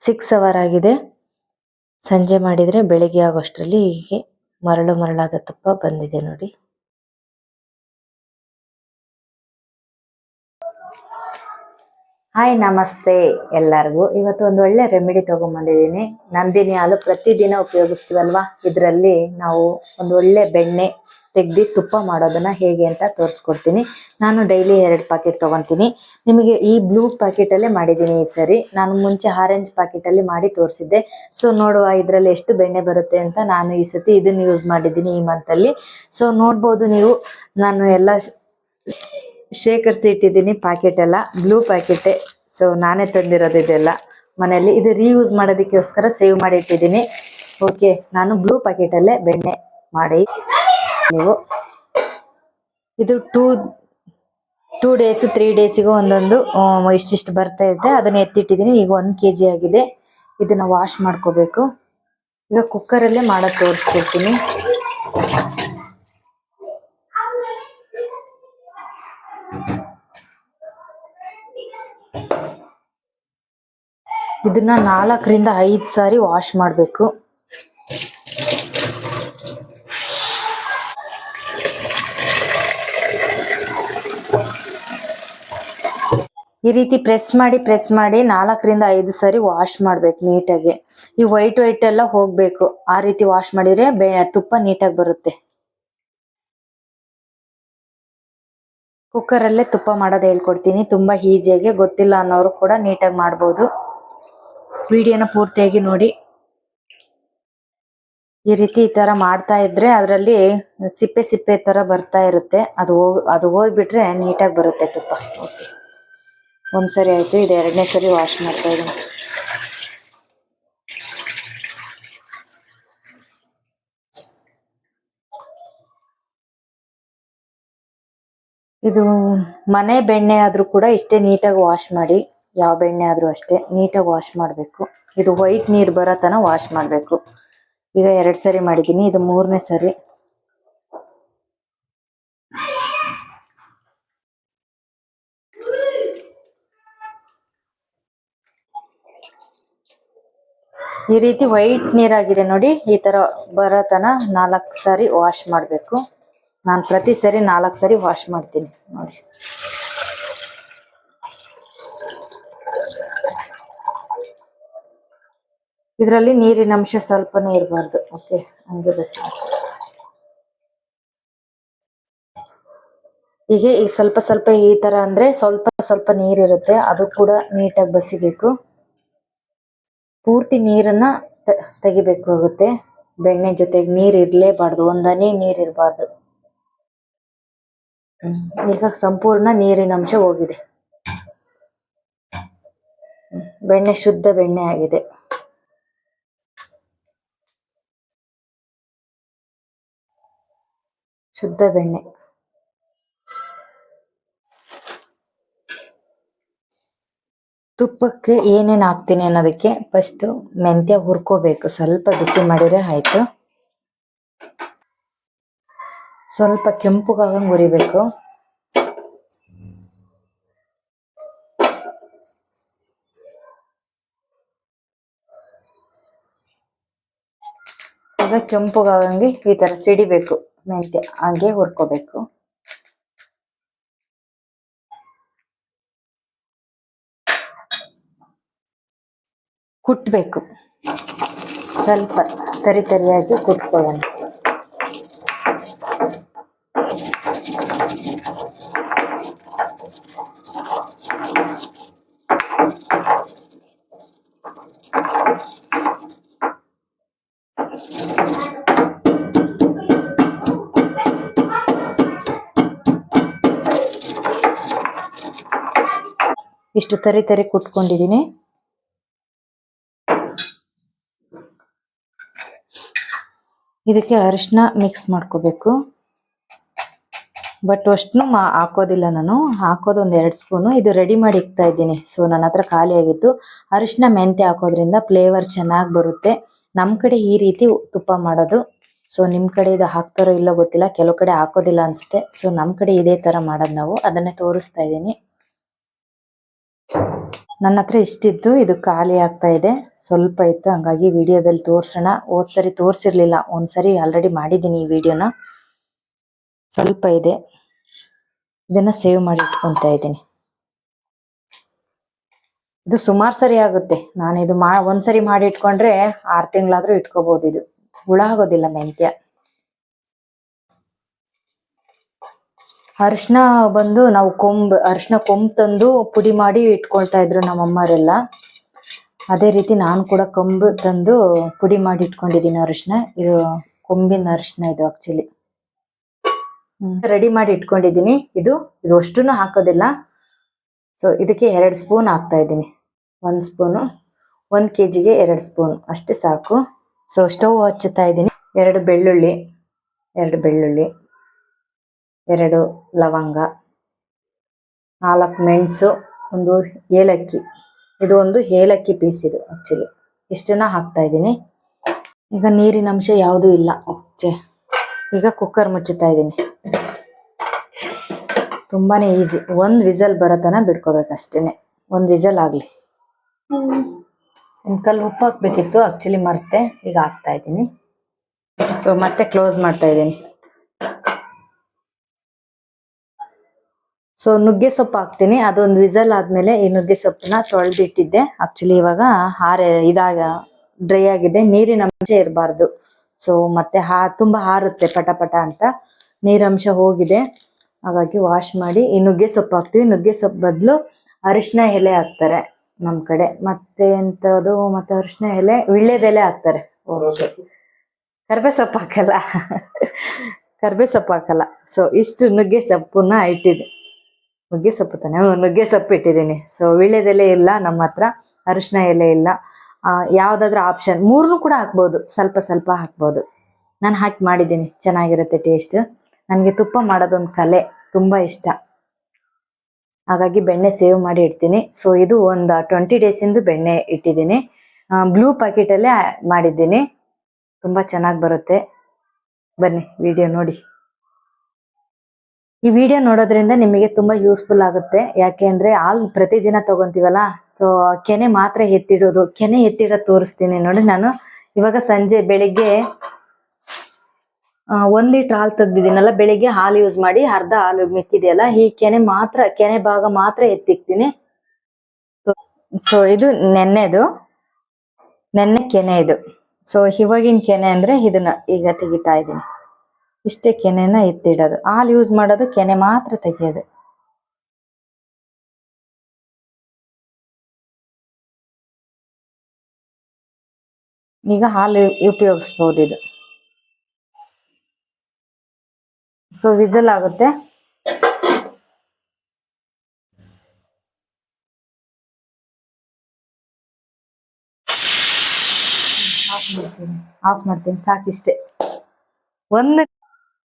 6 hour ಆಗಿದೆ. ಸಂಜೆ ಮಾಡಿದರೆ ಬೆಳಿಗ್ಗೆ ಆಗೋಷ್ಟರಲ್ಲಿ ಹೀಗೆ ಮರಳಾದ ತುಪ್ಪ ಬಂದಿದೆ ನೋಡಿ. ಹಾಯ್, ನಮಸ್ತೆ ಎಲ್ಲರಿಗೂ. ಇವತ್ತು ಒಂದು ಒಳ್ಳೆ ರೆಮಿಡಿ ತಗೊಂಡ್ಬಂದಿದ್ದೀನಿ. ನಂದಿನಿ ಹಾಲು ಪ್ರತಿದಿನ ಉಪಯೋಗಿಸ್ತೀವಲ್ವಾ, ಇದರಲ್ಲಿ ನಾವು ಒಂದು ಒಳ್ಳೆ ಬೆಣ್ಣೆ ತೆಗ್ದು ತುಪ್ಪ ಮಾಡೋದನ್ನ ಹೇಗೆ ಅಂತ ತೋರಿಸ್ಕೊಡ್ತೀನಿ. ನಾನು ಡೈಲಿ 2 ಪ್ಯಾಕೆಟ್ ತಗೊತೀನಿ. ನಿಮಗೆ ಈ ಬ್ಲೂ ಪ್ಯಾಕೆಟಲ್ಲೇ ಮಾಡಿದ್ದೀನಿ ಈ ಸರಿ. ನಾನು ಮುಂಚೆ ಆರೆಂಜ್ ಪ್ಯಾಕೆಟಲ್ಲಿ ಮಾಡಿ ತೋರಿಸಿದ್ದೆ. ಸೊ ನೋಡುವ ಇದರಲ್ಲಿ ಎಷ್ಟು ಬೆಣ್ಣೆ ಬರುತ್ತೆ ಅಂತ. ನಾನು ಈ ಸತಿ ಇದನ್ನು ಯೂಸ್ ಮಾಡಿದ್ದೀನಿ ಈ ಮಂತಲ್ಲಿ. ಸೊ ನೋಡ್ಬೋದು ನೀವು, ನಾನು ಎಲ್ಲ ಶೇಖರಿಸಿ ಇಟ್ಟಿದ್ದೀನಿ ಪ್ಯಾಕೆಟ್ ಎಲ್ಲ. ಬ್ಲೂ ಪ್ಯಾಕೆಟೇ, ಸೊ ನಾನೇ ತಂದಿರೋದು ಇದೆಲ್ಲ ಮನೆಯಲ್ಲಿ. ಇದು ರೀಯೂಸ್ ಮಾಡೋದಕ್ಕೋಸ್ಕರ ಸೇವ್ ಮಾಡಿ ಇಟ್ಟಿದ್ದೀನಿ. ಓಕೆ, ನಾನು ಬ್ಲೂ ಪ್ಯಾಕೆಟಲ್ಲೇ ಬೆಣ್ಣೆ ಮಾಡಿ ನೀವು ಇದು 2 ಡೇಸ್ 3 ಡೇಸಿಗೂ ಒಂದೊಂದು ಇಷ್ಟಿಷ್ಟು ಬರ್ತಾ ಇದೆ. ಅದನ್ನ ಎತ್ತಿಟ್ಟಿದ್ದೀನಿ. ಈಗ 1 kg ಆಗಿದೆ. ಇದನ್ನ ವಾಶ್ ಮಾಡ್ಕೋಬೇಕು. ಈಗ ಕುಕ್ಕರಲ್ಲೇ ಮಾಡೋದು ತೋರಿಸ್ಕೊಡ್ತೀನಿ. ಇದನ್ನ 4 ರಿಂದ 5 ಸಾರಿ ವಾಶ್ ಮಾಡಬೇಕು. ಈ ರೀತಿ ಪ್ರೆಸ್ ಮಾಡಿ 4 ರಿಂದ 5 ಸಾರಿ ವಾಶ್ ಮಾಡ್ಬೇಕು ನೀಟಾಗಿ. ಈ ವೈಟ್ ಎಲ್ಲ ಹೋಗ್ಬೇಕು. ಆ ರೀತಿ ವಾಶ್ ಮಾಡಿದ್ರೆ ತುಪ್ಪ ನೀಟಾಗಿ ಬರುತ್ತೆ. ಕುಕ್ಕರಲ್ಲೇ ತುಪ್ಪ ಮಾಡೋದು ಹೇಳ್ಕೊಡ್ತೀನಿ. ತುಂಬಾ ಈಸಿಯಾಗಿ, ಗೊತ್ತಿಲ್ಲ ಅನ್ನೋರು ಕೂಡ ನೀಟಾಗಿ ಮಾಡ್ಬೋದು. ವಿಡಿಯೋನ ಪೂರ್ತಿಯಾಗಿ ನೋಡಿ. ಈ ರೀತಿ ಈ ತರ ಮಾಡ್ತಾ ಇದ್ರೆ ಅದರಲ್ಲಿ ಸಿಪ್ಪೆ ತರ ಬರ್ತಾ ಇರುತ್ತೆ. ಅದು ಹೋಗ್ಬಿಟ್ರೆ ನೀಟಾಗಿ ಬರುತ್ತೆ ತುಪ್ಪ. ಓಕೆ, 1 ಸರಿ ಆಯ್ತು. ಇದು 2ನೇ ಸರಿ ವಾಶ್ ಮಾಡ್ತಾ ಇದ್ದೀನಿ. ಇದು ಮನೆ ಬೆಣ್ಣೆ ಆದ್ರೂ ಕೂಡ ಇಷ್ಟೇ ನೀಟಾಗಿ ವಾಶ್ ಮಾಡಿ. ಯಾವ ಬೆಣ್ಣೆ ಆದ್ರೂ ಅಷ್ಟೇ ನೀಟಾಗಿ ವಾಶ್ ಮಾಡಬೇಕು. ಇದು ವೈಟ್ ನೀರು ಬರೋ ತನ ವಾಶ್ ಮಾಡಬೇಕು. ಈಗ 2 ಸರಿ ಮಾಡಿದ್ದೀನಿ. ಇದು 3ನೇ ಸರಿ. ಈ ರೀತಿ ವೈಟ್ ನೀರಾಗಿದೆ ನೋಡಿ. ಈ ತರ ಬರೋ ತನ 4 ಸಾರಿ ವಾಶ್ ಮಾಡಬೇಕು. ನಾನು ಪ್ರತಿ ಸರಿ 4 ಸರಿ ವಾಶ್ ಮಾಡ್ತೀನಿ ನೋಡಿ. ಇದರಲ್ಲಿ ನೀರಿನ ಅಂಶ ಸ್ವಲ್ಪನೇ ಇರಬಾರ್ದು. ಓಕೆ, ಹಂಗೆ ಬಸಿ. ಹೀಗೆ ಈಗ ಸ್ವಲ್ಪ ಈ ತರ ಅಂದ್ರೆ ಸ್ವಲ್ಪ ನೀರಿರುತ್ತೆ. ಅದು ಕೂಡ ನೀಟಾಗಿ ಬಸಿಬೇಕು. ಪೂರ್ತಿ ನೀರನ್ನ ತೆಗಿಬೇಕಾಗುತ್ತೆ. ಬೆಣ್ಣೆ ಜೊತೆಗೆ ನೀರು ಇರ್ಲೇಬಾರ್ದು. ಒಂದನೇ ನೀರ್ ಇರಬಾರ್ದು. ಈಗ ಸಂಪೂರ್ಣ ನೀರಿನ ಅಂಶ ಹೋಗಿದೆ. ಬೆಣ್ಣೆ ಶುದ್ಧ ಬೆಣ್ಣೆ ಆಗಿದೆ. ಶುದ್ಧ ಬೆಣ್ಣೆ. ತುಪ್ಪಕ್ಕೆ ಏನೇನು ಹಾಕ್ತೀನಿ ಅನ್ನೋದಕ್ಕೆ ಫಸ್ಟ್ ಮೆಂತ್ಯ ಹುರ್ಕೋಬೇಕು. ಸ್ವಲ್ಪ ಬಿಸಿ ಮಾಡಿದ್ರೆ ಆಯ್ತು. ಸ್ವಲ್ಪ ಕೆಂಪುಗಾಗಂಗೆ ಹುರಿಬೇಕು. ಈಗ ಕೆಂಪುಗಾಗಂಗೆ ಈ ತರ ಸಿಡಿಬೇಕು ಮೆಂತ್ಯ. ಹಾಗೆ ಹುರ್ಕೋಬೇಕು. ಕುಟ್ಬೇಕು. ಸ್ವಲ್ಪ ತರಿಯಾಗಿ ಕುಟ್ಕೊಳ್ಳೋಣ. ಇಷ್ಟು ತರಿ ಕುಟ್ಕೊಂಡಿದ್ದೀನಿ. ಇದಕ್ಕೆ ಅರಿಶಿನ ಮಿಕ್ಸ್ ಮಾಡ್ಕೋಬೇಕು. ಬಟ್ ಅಷ್ಟನ್ನು ಹಾಕೋದಿಲ್ಲ ನಾನು. ಹಾಕೋದು 1-2 ಸ್ಪೂನು. ಇದು ರೆಡಿ ಮಾಡಿ ಇಕ್ತಾ ಇದ್ದೀನಿ. ಸೊ ನನ್ನ ಹತ್ರ ಖಾಲಿ ಆಗಿತ್ತು. ಅರಿಶಿನ ಮೆಂತ್ಯ ಹಾಕೋದ್ರಿಂದ ಫ್ಲೇವರ್ ಚೆನ್ನಾಗಿ ಬರುತ್ತೆ. ನಮ್ಮ ಕಡೆ ಈ ರೀತಿ ತುಪ್ಪ ಮಾಡೋದು. ಸೊ ನಿಮ್ಮ ಕಡೆ ಇದು ಹಾಕ್ತಾರೋ ಇಲ್ಲೋ ಗೊತ್ತಿಲ್ಲ. ಕೆಲವು ಕಡೆ ಹಾಕೋದಿಲ್ಲ ಅನ್ಸುತ್ತೆ. ಸೊ ನಮ್ಮ ಕಡೆ ಇದೇ ತರ ಮಾಡೋದು ನಾವು. ಅದನ್ನೇ ತೋರಿಸ್ತಾ ಇದ್ದೀನಿ. ನನ್ನ ಹತ್ರ ಇಷ್ಟಿದ್ದು ಇದು ಖಾಲಿ ಆಗ್ತಾ ಇದೆ, ಸ್ವಲ್ಪ ಇತ್ತು, ಹಂಗಾಗಿ ವಿಡಿಯೋದಲ್ಲಿ ತೋರ್ಸೋಣ. ಹೋದ್ಸರಿ ತೋರಿಸಿರ್ಲಿಲ್ಲ, ಒಂದ್ಸರಿ ಆಲ್ರೆಡಿ ಮಾಡಿದ್ದೀನಿ ಈ ವಿಡಿಯೋನ. ಸ್ವಲ್ಪ ಇದೆ, ಇದನ್ನ ಸೇವ್ ಮಾಡಿ ಇಟ್ಕೊತಾ ಇದ್ದೀನಿ. ಇದು ಸುಮಾರು ಸರಿ ಆಗುತ್ತೆ. ನಾನು ಇದು ಒಂದ್ಸರಿ ಮಾಡಿ ಇಟ್ಕೊಂಡ್ರೆ 6 ತಿಂಗಳಾದ್ರೂ ಇಟ್ಕೋಬಹುದು. ಇದು ಹುಳ ಆಗೋದಿಲ್ಲ ಮೆಂತ್ಯ. ಅರಿಶಿನ ಬಂದು ನಾವು ಅರಿಶಿನ ಕೊಂಬ್ ತಂದು ಪುಡಿ ಮಾಡಿ ಇಟ್ಕೊಳ್ತಾ ಇದ್ರು ನಮ್ಮಮ್ಮರೆಲ್ಲ. ಅದೇ ರೀತಿ ನಾನು ಕೂಡ ಕೊಂಬು ತಂದು ಪುಡಿ ಮಾಡಿ ಇಟ್ಕೊಂಡಿದ್ದೀನಿ ಅರಿಶಿನ. ಇದು ಕೊಂಬಿನ ಅರಿಶಿನ ಇದು ಆಕ್ಚುಲಿ. ರೆಡಿ ಮಾಡಿ ಇಟ್ಕೊಂಡಿದ್ದೀನಿ. ಇದು ಅಷ್ಟನ್ನು ಹಾಕೋದಿಲ್ಲ. ಸೊ ಇದಕ್ಕೆ 2 ಸ್ಪೂನ್ ಹಾಕ್ತಾ ಇದ್ದೀನಿ. 1 ಸ್ಪೂನು, 1 kgಗೆ 2 ಸ್ಪೂನ್ ಅಷ್ಟೇ ಸಾಕು. ಸೊ ಸ್ಟವ್ ಹಚ್ಚುತ್ತಾ ಇದ್ದೀನಿ. 2 ಬೆಳ್ಳುಳ್ಳಿ, 2 ಲವಂಗ, 4 ಮೆಣಸು, 1 ಏಲಕ್ಕಿ. ಇದು 1 ಏಲಕ್ಕಿ ಪೀಸ್ ಇದು ಆಕ್ಚುಲಿ. ಇಷ್ಟನ್ನ ಹಾಕ್ತಾ ಇದ್ದೀನಿ. ಈಗ ನೀರಿನ ಅಂಶ ಯಾವುದೂ ಇಲ್ಲ. ಈಗ ಕುಕ್ಕರ್ ಮುಚ್ಚುತ್ತಾ ಇದ್ದೀನಿ. ತುಂಬಾನೇ ಈಸಿ. 1 ವಿಸಲ್ ಬರೋತನ ಬಿಡ್ಕೋಬೇಕಷ್ಟೇನೆ. 1 ವಿಸಲ್ ಆಗ್ಲಿ. ಒಂದು ಕಲ್ಲು ಉಪ್ಪು ಹಾಕ್ಬೇಕಿತ್ತು, ಆಕ್ಚುಲಿ ಮರ್ತೆ. ಈಗ ಹಾಕ್ತಾ ಇದ್ದೀನಿ. ಸೊ ಮತ್ತೆ ಕ್ಲೋಸ್ ಮಾಡ್ತಾ ಇದ್ದೀನಿ. ಸೊ ನುಗ್ಗೆ ಸೊಪ್ಪು ಹಾಕ್ತೀನಿ. ಅದೊಂದು ವಿಸಲ್ ಆದ್ಮೇಲೆ ಈ ನುಗ್ಗೆ ಸೊಪ್ಪನ್ನ ತೊಳೆದಿಟ್ಟಿದ್ದೆ. ಆಕ್ಚುಲಿ ಇವಾಗ ಡ್ರೈ ಆಗಿದೆ, ನೀರಿನ ಅಂಶ ಇರಬಾರ್ದು. ಸೊ ಮತ್ತೆ ತುಂಬಾ ಹಾರುತ್ತೆ ಪಟ ಅಂತ, ನೀರಂಶ ಹೋಗಿದೆ. ಹಾಗಾಗಿ ವಾಶ್ ಮಾಡಿ ಈ ನುಗ್ಗೆ ಸೊಪ್ಪು ಹಾಕ್ತಿವಿ. ನುಗ್ಗೆ ಸೊಪ್ಪು ಬದಲು ಅರಿಶಿನ ಎಲೆ ಹಾಕ್ತಾರೆ ನಮ್ ಕಡೆ. ಮತ್ತೆ ಎಂತದು, ಮತ್ತೆ ಅರಿಶಿನ ಎಲೆ, ವಿಳ್ಳೆದೆಲೆ ಹಾಕ್ತಾರೆ. ಕರ್ಬೇ ಸೊಪ್ಪು ಹಾಕಲ್ಲ. ಕರ್ಬೇ ಸೊಪ್ಪು ಹಾಕಲ್ಲ. ಸೊ ಇಷ್ಟು ನುಗ್ಗೆ ಸೊಪ್ಪನ್ನ ಇಟ್ಟಿದೆ. ನುಗ್ಗೆ ಸೊಪ್ಪು ತಾನೆ, ನುಗ್ಗೆ ಸೊಪ್ಪು ಇಟ್ಟಿದ್ದೀನಿ. ಸೊ ವಿಳ್ಳೆದೆಲೆ ಇಲ್ಲ ನಮ್ಮ ಹತ್ರ, ಅರಿಶಿನ ಎಲೆ ಇಲ್ಲ. ಯಾವ್ದಾದ್ರು ಆಪ್ಷನ್ 3 ಕೂಡ ಹಾಕ್ಬೋದು, ಸ್ವಲ್ಪ ಸ್ವಲ್ಪ ಹಾಕ್ಬೋದು. ನಾನು ಹಾಕಿ ಮಾಡಿದ್ದೀನಿ, ಚೆನ್ನಾಗಿರುತ್ತೆ ಟೇಸ್ಟ್. ನನಗೆ ತುಪ್ಪ ಮಾಡೋದೊಂದು ಕಲೆ, ತುಂಬಾ ಇಷ್ಟ. ಹಾಗಾಗಿ ಬೆಣ್ಣೆ ಸೇವ್ ಮಾಡಿ ಇಡ್ತೀನಿ. ಸೊ ಇದು ಒಂದು 20 ಡೇಸಿಂದು ಬೆಣ್ಣೆ ಇಟ್ಟಿದ್ದೀನಿ. ಬ್ಲೂ ಪ್ಯಾಕೆಟಲ್ಲೇ ಮಾಡಿದ್ದೀನಿ. ತುಂಬಾ ಚೆನ್ನಾಗಿ ಬರುತ್ತೆ. ಬನ್ನಿ ವಿಡಿಯೋ ನೋಡಿ. ಈ ವಿಡಿಯೋ ನೋಡೋದ್ರಿಂದ ನಿಮಗೆ ತುಂಬಾ ಯೂಸ್ಫುಲ್ ಆಗುತ್ತೆ. ಯಾಕೆ ಅಂದ್ರೆ ಹಾಲು ಪ್ರತಿದಿನ ತಗೊಂತೀವಲ್ಲ, ಸೊ ಕೆನೆ ಮಾತ್ರ ಎತ್ತಿಡೋದು. ಕೆನೆ ಎತ್ತಿಡೋದು ತೋರಿಸ್ತೀನಿ ನೋಡಿ. ನಾನು ಇವಾಗ ಬೆಳಿಗ್ಗೆ 1 ಲೀಟರ್ ಹಾಲು ತೆಗ್ದಿದ್ದೀನಲ್ಲ, ಬೆಳಿಗ್ಗೆ ಹಾಲು ಯೂಸ್ ಮಾಡಿ ಅರ್ಧ ಹಾಲು ಮಿಕ್ಕಿದೆಯಲ್ಲ, ಈ ಕೆನೆ ಭಾಗ ಮಾತ್ರ ಎತ್ತಿಕ್ತೀನಿ. ಸೊ ಇದು ನೆನ್ನೆ ಕೆನೆ ಇದು. ಸೊ ಇವಾಗಿನ ಕೆನೆ ಅಂದ್ರೆ ಇದನ್ನ ಈಗ ತೆಗಿತಾ ಇದ್ದೀನಿ. ಇಷ್ಟೇ ಕೆನೆನ ಎತ್ತಿಡೋದು. ಹಾಲು ಯೂಸ್ ಮಾಡೋದು, ಕೆನೆ ಮಾತ್ರ ತೆಗೆಯೋದು. ಈಗ ಹಾಲು ಉಪಯೋಗಿಸ್ಬೋದು ಇದು. ಸೊ ವಿಸಲ್ ಆಗುತ್ತೆ. ಆಫ್ ಮಾಡ್ತೀನಿ ಸಾಕಿಷ್ಟೇ.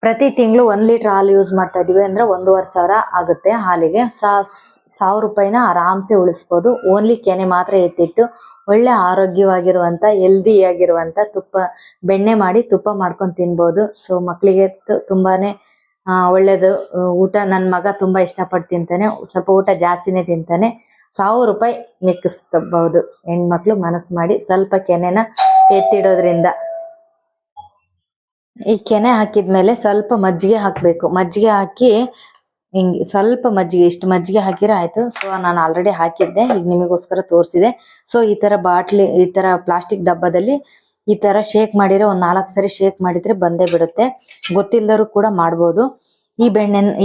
ಪ್ರತಿ ತಿಂಗಳು 1 ಲೀಟರ್ ಹಾಲು ಯೂಸ್ ಮಾಡ್ತಾ ಇದೀವಿ ಅಂದ್ರೆ 1,500 ಆಗುತ್ತೆ ಹಾಲಿಗೆ. 1,000 ರೂಪಾಯಿನ ಆರಾಮ್ಸೆ ಉಳಿಸ್ಬೋದು. ಓನ್ಲಿ ಕೆನೆ ಮಾತ್ರ ಎತ್ತಿಟ್ಟು ಒಳ್ಳೆ ಆರೋಗ್ಯವಾಗಿರುವಂತ, ಹೆಲ್ದಿ ಆಗಿರುವಂತ ಬೆಣ್ಣೆ ಮಾಡಿ ತುಪ್ಪ ಮಾಡ್ಕೊಂಡು ತಿನ್ಬೋದು. ಸೊ ಮಕ್ಕಳಿಗೆ ತುಂಬಾನೇ ಒಳ್ಳೇದು ಊಟ. ನನ್ನ ಮಗ ತುಂಬಾ ಇಷ್ಟಪಟ್ಟು ತಿಂತಾನೆ, ಸ್ವಲ್ಪ ಊಟ ಜಾಸ್ತಿನೇ ತಿಂತಾನೆ. 1,000 ರೂಪಾಯಿ ಮಿಕ್ಕಿಸ್ಬಹುದು ಹೆಣ್ಮಕ್ಳು ಮನಸ್ಸು ಮಾಡಿ ಸ್ವಲ್ಪ ಕೆನೆನ ಎತ್ತಿಡೋದ್ರಿಂದ. ಈ ಕೆನೆ ಹಾಕಿದ್ಮೇಲೆ ಸ್ವಲ್ಪ ಮಜ್ಜಿಗೆ ಹಾಕ್ಬೇಕು. ಮಜ್ಜಿಗೆ ಹಾಕಿ ಹಿಂಗೆ ಸ್ವಲ್ಪ ಮಜ್ಜಿಗೆ, ಇಷ್ಟು ಮಜ್ಜಿಗೆ ಹಾಕಿದ್ರೆ ಆಯ್ತು. ಸೊ ನಾನು ಆಲ್ರೆಡಿ ಹಾಕಿದ್ದೆ, ಈಗ ನಿಮಗೋಸ್ಕರ ತೋರಿಸಿದೆ. ಸೊ ಈ ತರ ಈ ತರ ಪ್ಲಾಸ್ಟಿಕ್ ಡಬ್ಬದಲ್ಲಿ ಈ ತರ ಶೇಕ್ ಮಾಡಿದ್ರೆ, 4 ಸರಿ ಶೇಕ್ ಮಾಡಿದ್ರೆ ಬಂದೇ ಬಿಡುತ್ತೆ. ಗೊತ್ತಿಲ್ಲದರೂ ಕೂಡ ಮಾಡ್ಬೋದು. ಈ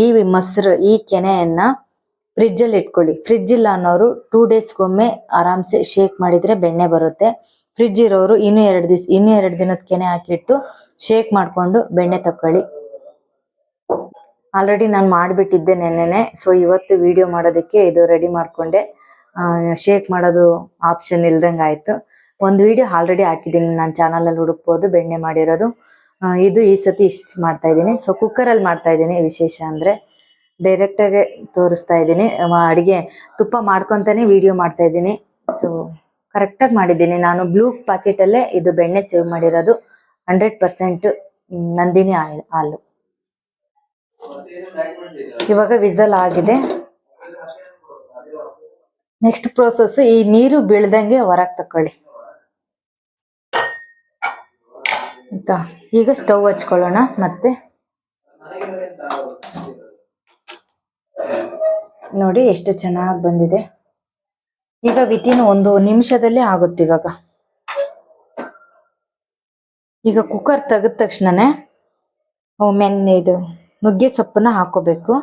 ಈ ಮೊಸರು, ಈ ಕೆನೆಯನ್ನ ಫ್ರಿಜ್ ಅಲ್ಲಿ ಇಟ್ಕೊಳ್ಳಿ. ಫ್ರಿಜ್ ಇಲ್ಲ ಅನ್ನೋರು 2 ಡೇಸ್ಗೊಮ್ಮೆ ಆರಾಮ್ಸೆ ಶೇಕ್ ಮಾಡಿದ್ರೆ ಬೆಣ್ಣೆ ಬರುತ್ತೆ. ಫ್ರಿಜ್ ಇರೋರು ಇನ್ನೂ 2 ದಿನದ ಕೆನೆ ಹಾಕಿಟ್ಟು ಶೇಕ್ ಮಾಡ್ಕೊಂಡು ಬೆಣ್ಣೆ ತಕೊಳ್ಳಿ. ಆಲ್ರೆಡಿ ನಾನು ಮಾಡಿಬಿಟ್ಟಿದ್ದೆ ನೆನ್ನೆನೆ. ಸೊ ಇವತ್ತು ವಿಡಿಯೋ ಮಾಡೋದಕ್ಕೆ ಇದು ರೆಡಿ ಮಾಡ್ಕೊಂಡೆ. ಶೇಕ್ ಮಾಡೋದು ಆಪ್ಷನ್ ಇಲ್ದಂಗೆ ಆಯ್ತು. ಒಂದು ವಿಡಿಯೋ ಆಲ್ರೆಡಿ ಹಾಕಿದ್ದೀನಿ ನನ್ನ ಚಾನಲಲ್ಲಿ, ಹುಡುಕ್ಬೋದು, ಬೆಣ್ಣೆ ಮಾಡಿರೋದು. ಇದು ಈ ಸತಿ ಇಷ್ಟು ಮಾಡ್ತಾ ಇದ್ದೀನಿ. ಸೊ ಕುಕ್ಕರಲ್ಲಿ ಮಾಡ್ತಾ ಇದ್ದೀನಿ. ವಿಶೇಷ ಅಂದ್ರೆ ಡೈರೆಕ್ಟಾಗಿ ತೋರಿಸ್ತಾ ಇದ್ದೀನಿ. ಅಡುಗೆ ತುಪ್ಪ ಮಾಡ್ಕೊತಾನೆ ವಿಡಿಯೋ ಮಾಡ್ತಾ ಇದ್ದೀನಿ. ಸೊ ಕರೆಕ್ಟಾಗಿ ಮಾಡಿದ್ದೀನಿ. ನಾನು ಬ್ಲೂ ಪ್ಯಾಕೆಟಲ್ಲೇ ಇದು ಬೆಣ್ಣೆ ಸೇವ್ ಮಾಡಿರೋದು. 100% ನಂದಿನಿ ಹಾಲು. ಇವಾಗ ವಿಸಲ್ ಆಗಿದೆ. ನೆಕ್ಸ್ಟ್ ಪ್ರೋಸೆಸ್, ಈ ನೀರು ಬೀಳ್ದಂಗೆ ಹೊರಗೆ ತಕೊಳ್ಳಿ ಆಯ್ತಾ. ಈಗ ಸ್ಟವ್ ಹಚ್ಕೊಳ್ಳೋಣ. ಮತ್ತೆ ನೋಡಿ ಎಷ್ಟು ಚೆನ್ನಾಗಿ ಬಂದಿದೆ. ಈಗ ವಿತಿನ್ 1 ನಿಮಿಷದಲ್ಲೇ ಆಗುತ್ತೆ. ಈಗ ಕುಕ್ಕರ್ ತೆಗೆದ ತಕ್ಷಣನೇ ಇದು ನುಗ್ಗೆ ಸೊಪ್ಪನ್ನ ಹಾಕೋಬೇಕು.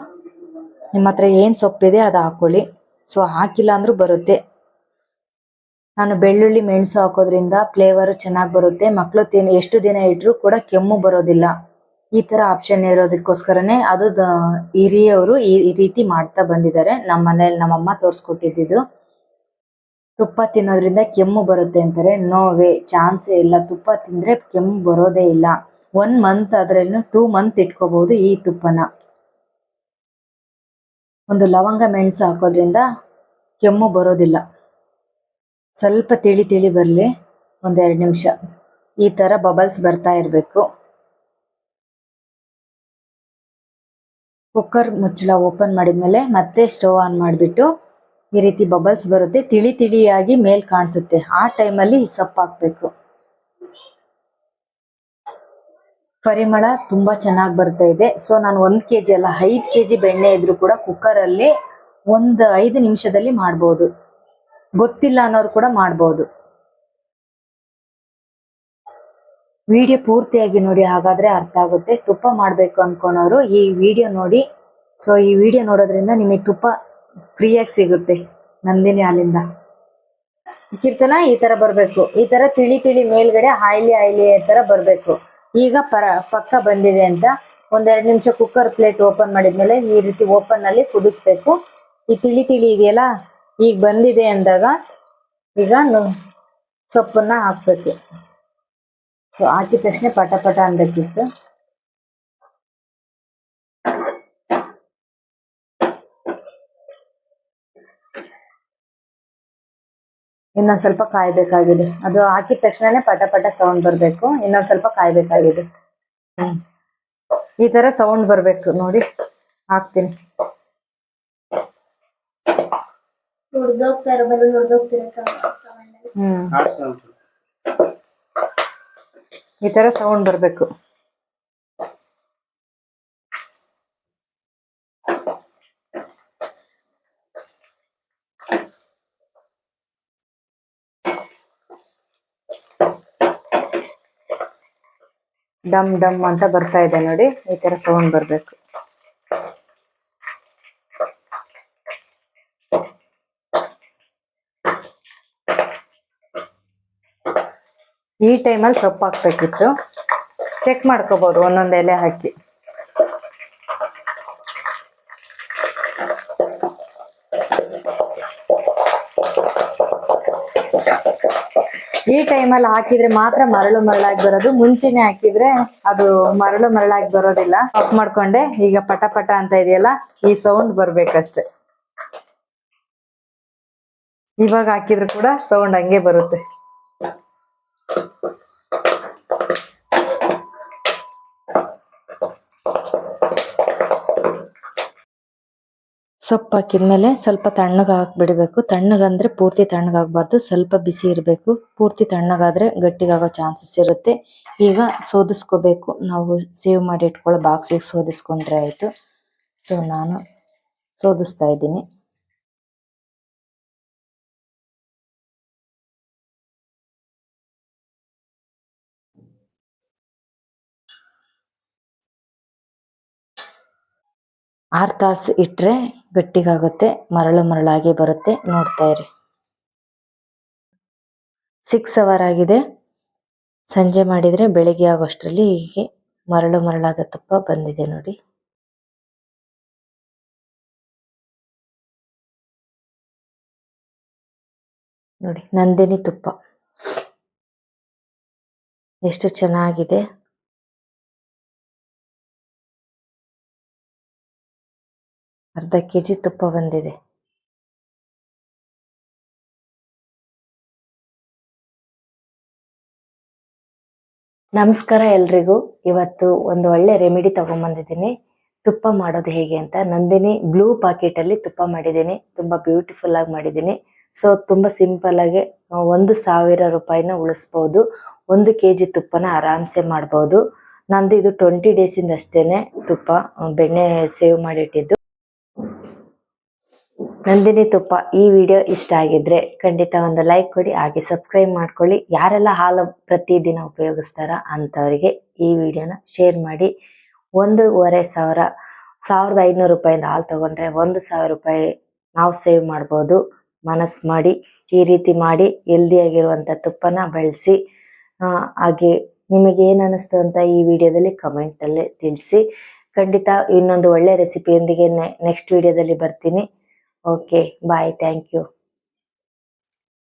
ನಿಮ್ಮ ಹತ್ರ ಏನ್ ಸೊಪ್ಪಿದೆ ಅದು ಹಾಕೊಳ್ಳಿ. ಸೊ ಹಾಕಿಲ್ಲ ಅಂದ್ರೂ ಬರುತ್ತೆ. ನಾನು ಬೆಳ್ಳುಳ್ಳಿ ಮೆಣಸು ಹಾಕೋದ್ರಿಂದ ಫ್ಲೇವರ್ ಚೆನ್ನಾಗಿ ಬರುತ್ತೆ. ಮಕ್ಕಳು ಎಷ್ಟು ದಿನ ಇಟ್ರು ಕೂಡ ಕೆಮ್ಮು ಬರೋದಿಲ್ಲ. ಈ ತರ ಆಪ್ಷನ್ ಇರೋದಕ್ಕೋಸ್ಕರನೇ ಅದು ಹಿರಿಯವರು ಈ ರೀತಿ ಮಾಡ್ತಾ ಬಂದಿದ್ದಾರೆ. ನಮ್ಮ ಮನೇಲಿ ನಮ್ಮಮ್ಮ ತೋರ್ಸ್ಕೊಟ್ಟಿದ್ದು. ತುಪ್ಪ ತಿನ್ನೋದ್ರಿಂದ ಕೆಮ್ಮು ಬರುತ್ತೆ ಅಂತಾರೆ. ನೋ ವೇ, ಚಾನ್ಸೇ ಇಲ್ಲ. ತುಪ್ಪ ತಿಂದ್ರೆ ಕೆಮ್ಮು ಬರೋದೇ ಇಲ್ಲ. 1 ಮಂತ್ ಆದ್ರೇನು 2 ಮಂತ್ ಇಟ್ಕೋಬಹುದು ಈ ತುಪ್ಪನ. ಒಂದು ಲವಂಗ ಮೆಣಸು ಹಾಕೋದ್ರಿಂದ ಕೆಮ್ಮು ಬರೋದಿಲ್ಲ. ಸ್ವಲ್ಪ ತಿಳಿ ಬರ್ಲಿ. 1-2 ನಿಮಿಷ ಈ ತರ ಬಬಲ್ಸ್ ಬರ್ತಾ ಇರ್ಬೇಕು. ಕುಕ್ಕರ್ ಮುಚ್ಚಳ ಓಪನ್ ಮಾಡಿದ್ಮೇಲೆ ಮತ್ತೆ ಸ್ಟವ್ ಆನ್ ಮಾಡಿಬಿಟ್ಟು ಈ ರೀತಿ ಬಬಲ್ಸ್ ಬರುತ್ತೆ. ತಿಳಿಯಾಗಿ ಮೇಲ್ ಕಾಣಿಸುತ್ತೆ. ಆ ಟೈಮಲ್ಲಿ ಸೊಪ್ಪು ಹಾಕ್ಬೇಕು. ಪರಿಮಳ ತುಂಬಾ ಚೆನ್ನಾಗಿ ಬರ್ತಾ ಇದೆ. ಸೊ ನಾನು 1 kg ಅಲ್ಲ 5 kg ಬೆಣ್ಣೆ ಇದ್ರು ಕೂಡ ಕುಕ್ಕರ್ ಅಲ್ಲಿ 5 ನಿಮಿಷದಲ್ಲಿ ಮಾಡ್ಬೋದು. ಗೊತ್ತಿಲ್ಲ ಅನ್ನೋರು ಕೂಡ ಮಾಡ್ಬೋದು. ವಿಡಿಯೋ ಪೂರ್ತಿಯಾಗಿ ನೋಡಿ, ಹಾಗಾದ್ರೆ ಅರ್ಥ ಆಗುತ್ತೆ. ತುಪ್ಪ ಮಾಡ್ಬೇಕು ಅನ್ಕೊಳೋರು ಈ ವಿಡಿಯೋ ನೋಡಿ. ಸೊ ಈ ವಿಡಿಯೋ ನೋಡೋದ್ರಿಂದ ನಿಮಗೆ ತುಪ್ಪ ಫ್ರೀಯಾಗಿ ಸಿಗುತ್ತೆ ನಂದಿನಿ ಹಾಲಿಂದ. ಕೀರ್ತನ ಈ ತರ ಬರ್ಬೇಕು. ಈ ತರ ತಿಳಿ ಮೇಲ್ಗಡೆ ಆಯ್ಲಿ ತರ ಬರ್ಬೇಕು. ಈಗ ಪಕ್ಕ ಬಂದಿದೆ ಅಂತ 1-2 ನಿಮಿಷ ಕುಕ್ಕರ್ ಪ್ಲೇಟ್ ಓಪನ್ ಮಾಡಿದ್ಮೇಲೆ ಈ ರೀತಿ ಓಪನ್ ಅಲ್ಲಿ ಕುದಿಸ್ಬೇಕು. ಈ ತಿಳಿ ಇದೆಯಲ್ಲ, ಈಗ ಬಂದಿದೆ ಅಂದಾಗ ಈಗ ಸೊಪ್ಪನ್ನ ಹಾಕ್ಬೇಕು. ಸೊ ಹಾಕಿದ ತಕ್ಷಣ ಪಟ ಅನ್ಬೇಕಿತ್ತು. ಇನ್ನೊಂದ್ ಸ್ವಲ್ಪ ಕಾಯ್ಬೇಕಾಗಿದೆ. ಅದು ಹಾಕಿದ ತಕ್ಷಣನೇ ಪಟ ಸೌಂಡ್ ಬರ್ಬೇಕು. ಇನ್ನೊಂದ್ ಸ್ವಲ್ಪ ಕಾಯ್ಬೇಕಾಗಿದೆ. ಈ ತರ ಸೌಂಡ್ ಬರ್ಬೇಕು ನೋಡಿ. ಹಾಕ್ತೀನಿ. ಈ ತರ ಸೌಂಡ್ ಬರ್ಬೇಕು. ಡಮ್ ಅಂತ ಬರ್ತಾ ಇದೆ ನೋಡಿ. ಈ ತರ ಸೌಂಡ್ ಬರ್ಬೇಕು. ಈ ಟೈಮಲ್ಲಿ ಸೊಪ್ಪು ಹಾಕ್ಬೇಕಿತ್ತು. ಚೆಕ್ ಮಾಡ್ಕೋಬಹುದು ಒಂದೊಂದ್ ಎಲೆ ಹಾಕಿ. ಈ ಟೈಮಲ್ಲಿ ಹಾಕಿದ್ರೆ ಮಾತ್ರ ಮರಳಾಗಿ ಬರೋದು. ಮುಂಚೆನೆ ಹಾಕಿದ್ರೆ ಅದು ಮರಳಾಗಿ ಬರೋದಿಲ್ಲ. ಆಫ್ ಮಾಡ್ಕೊಂಡೆ. ಈಗ ಪಟ ಅಂತ ಇದೆಯಲ್ಲ, ಈ ಸೌಂಡ್ ಬರ್ಬೇಕಷ್ಟೆ. ಇವಾಗ ಹಾಕಿದ್ರು ಕೂಡ ಸೌಂಡ್ ಹಂಗೆ ಬರುತ್ತೆ. ಸೊಪ್ಪು ಹಾಕಿದ್ಮೇಲೆ ಸ್ವಲ್ಪ ತಣ್ಣಗೆ ಹಾಕ್ಬಿಡ್ಬೇಕು. ತಣ್ಣಗಂದ್ರೆ ಪೂರ್ತಿ ತಣ್ಣಗಾಗಬಾರ್ದು, ಸ್ವಲ್ಪ ಬಿಸಿ ಇರಬೇಕು. ಪೂರ್ತಿ ತಣ್ಣಗಾದ್ರೆ ಗಟ್ಟಿಗಾಗೋ ಚಾನ್ಸಸ್ ಇರುತ್ತೆ. ಈಗ ಸೋದಿಸ್ಕೋಬೇಕು. ನಾವು ಸೇವ್ ಮಾಡಿ ಇಟ್ಕೊಳ್ಳೋ ಬಾಕ್ಸಿಗೆ ಸೋದಿಸ್ಕೊಂಡ್ರೆ ಆಯ್ತು. ಸೊ ನಾನು ಸೋದಿಸ್ತಾ ಇದ್ದೀನಿ. ಆರು ತಾಸು ಇಟ್ರೆ ಗಟ್ಟಿಗಾಗುತ್ತೆ, ಮರಳಾಗಿ ಬರುತ್ತೆ. ನೋಡ್ತಾ ಇರಿ. 6 hour ಆಗಿದೆ. ಸಂಜೆ ಮಾಡಿದ್ರೆ ಬೆಳಿಗ್ಗೆ ಆಗೋಷ್ಟರಲ್ಲಿ ಹೀಗೆ ಮರಳಾದ ತುಪ್ಪ ಬಂದಿದೆ ನೋಡಿ. ನೋಡಿ ನಂದಿನಿ ತುಪ್ಪ ಎಷ್ಟು ಚೆನ್ನಾಗಿದೆ. ಅರ್ಧ kg ತುಪ್ಪ ಬಂದಿದೆ. ನಮಸ್ಕಾರ ಎಲ್ರಿಗೂ. ಇವತ್ತು ಒಂದು ಒಳ್ಳೆ ರೆಮಿಡಿ ತಗೊಂಡ್ಬಂದಿದ್ದೀನಿ. ತುಪ್ಪ ಮಾಡೋದು ಹೇಗೆ ಅಂತ. ನಂದಿನಿ ಬ್ಲೂ ಪಾಕೆಟ್ ಅಲ್ಲಿ ತುಪ್ಪ ಮಾಡಿದ್ದೀನಿ, ತುಂಬಾ ಬ್ಯೂಟಿಫುಲ್ ಆಗಿ ಮಾಡಿದ್ದೀನಿ. ಸೊ ತುಂಬಾ ಸಿಂಪಲ್ ಆಗಿ 1,000 ರೂಪಾಯಿನ ಉಳಿಸ್ಬೋದು. 1 kg ತುಪ್ಪನ ಆರಾಮ್ಸೆ ಮಾಡ್ಬೋದು. ನಂದು ಇದು 20 days ಇಂದ ಅಷ್ಟೇನೆ ತುಪ್ಪ ಬೆಣ್ಣೆ ಸೇವ್ ಮಾಡಿಟ್ಟಿದ್ದು. ನಂದಿನಿ ತುಪ್ಪ ಈ ವಿಡಿಯೋ ಇಷ್ಟ ಆಗಿದ್ರೆ ಖಂಡಿತ ಒಂದು ಲೈಕ್ ಕೊಡಿ, ಹಾಗೆ ಸಬ್ಸ್ಕ್ರೈಬ್ ಮಾಡ್ಕೊಳ್ಳಿ. ಯಾರೆಲ್ಲ ಹಾಲು ಪ್ರತಿದಿನ ಉಪಯೋಗಿಸ್ತಾರ ಅಂತವರಿಗೆ ಈ ವಿಡಿಯೋನ ಶೇರ್ ಮಾಡಿ. 1,500 1,500 ರೂಪಾಯಿಂದ ಹಾಲು ತಗೊಂಡ್ರೆ 1,000 ರೂಪಾಯಿ ನಾವು ಸೇವ್ ಮಾಡ್ಬೋದು. ಮನಸ್ಸು ಮಾಡಿ ಈ ರೀತಿ ಮಾಡಿ ಹೆಲ್ದಿಯಾಗಿರುವಂಥ ತುಪ್ಪನ ಬಳಸಿ. ಹಾಗೆ ನಿಮಗೆ ಏನು ಅನ್ನಿಸ್ತು ಅಂತ ಈ ವಿಡಿಯೋದಲ್ಲಿ ಕಮೆಂಟಲ್ಲಿ ತಿಳಿಸಿ. ಖಂಡಿತ ಇನ್ನೊಂದು ಒಳ್ಳೆ ರೆಸಿಪಿಯೊಂದಿಗೆ ನೆಕ್ಸ್ಟ್ ವಿಡಿಯೋದಲ್ಲಿ ಬರ್ತೀನಿ. Okay bye, thank you.